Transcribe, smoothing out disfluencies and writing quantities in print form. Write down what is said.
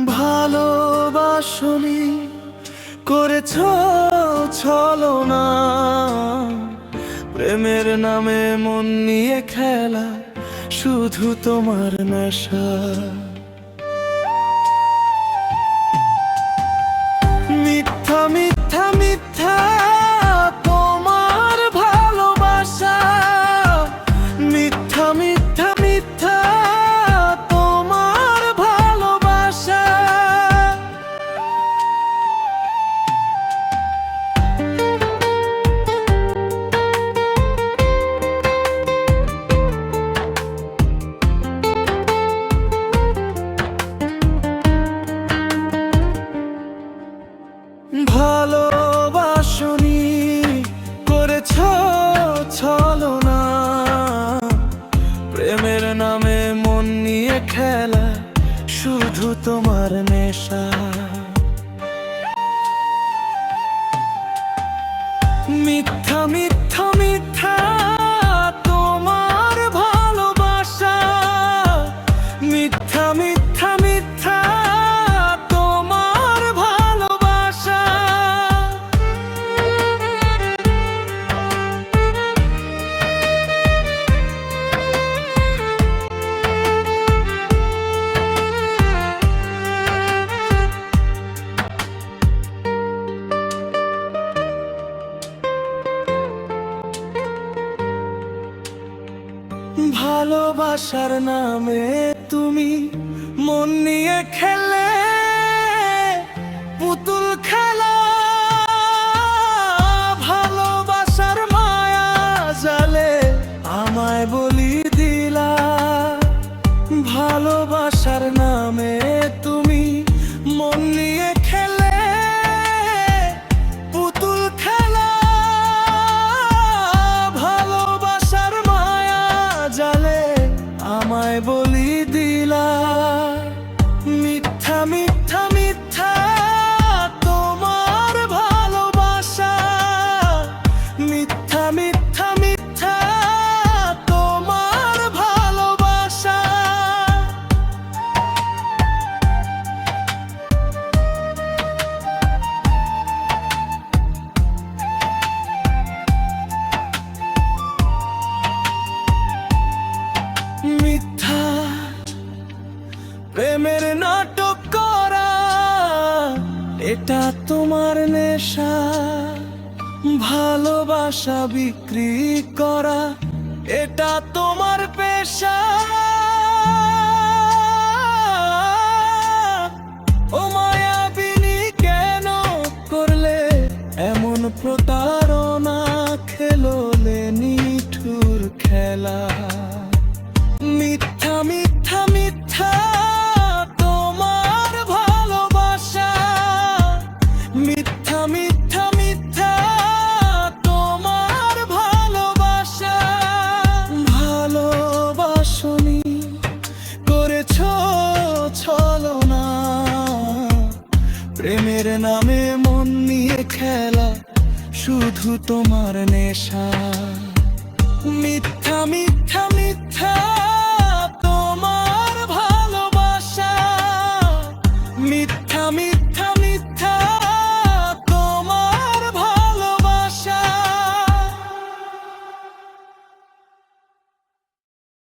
ভালোবাসনি করেছ ছলনা, প্রেমের নামে মন নিয়ে খেলা শুধু তোমার নেশা। মিথ্যা মিথ্যা মিথ্যা তোমার ভালোবাসা, মিথ্যা মিথ্যা মিথ্যা তোমার ভালোবাসা। ভালোবাসনি করেছ ছলনা, প্রেমের নামে মন নিয়ে খেলা শুধু তোমার নেশা। মিথ্যা মিথ্যা মিথ্যা তোমার ভালোবাসা, মিথ্যা মিথ্যা মিথ্যা তোমার ভালোবাসা। ভালোবাসার নামে তুমি মন নিয়ে খেলে পুতুল খেলা, ভালোবাসার মায়া জালে আমায় বলি দিলা। ভালোবাসার নামে তুমি মন নিয়ে খেলে পুতুল খেলা, ভালোবাসার মায়া জালে আমায় বলি দিলা। মিথ্যা মিথ্যা মিথ্যা তোমার ভালোবাসা, মিথ্যা মিথ্যা মিথ্যা তোমার ভালোবাসা। মিথ্যা প্রেমের নাটক করা এটা তোমার নেশা, ভালোবাসা বিক্রি করা এটা তোমার পেশা। ও মায়াবিনী কেন করলে এমন প্রতারণা, খেলোলে নিঠুর খেলা। মিথ্যা মিথ্যা মিথ্যা তোমার ভালোবাসা, মিথ্যা মিথ্যা মিথ্যা তোমার ভালোবাসা। ভালোবাসনি করেছ ছলনা, প্রেমের নামে মন নিয়ে খেলা শুধু তোমার নেশা। মিথ্যা মিথ্যা মিথ্যা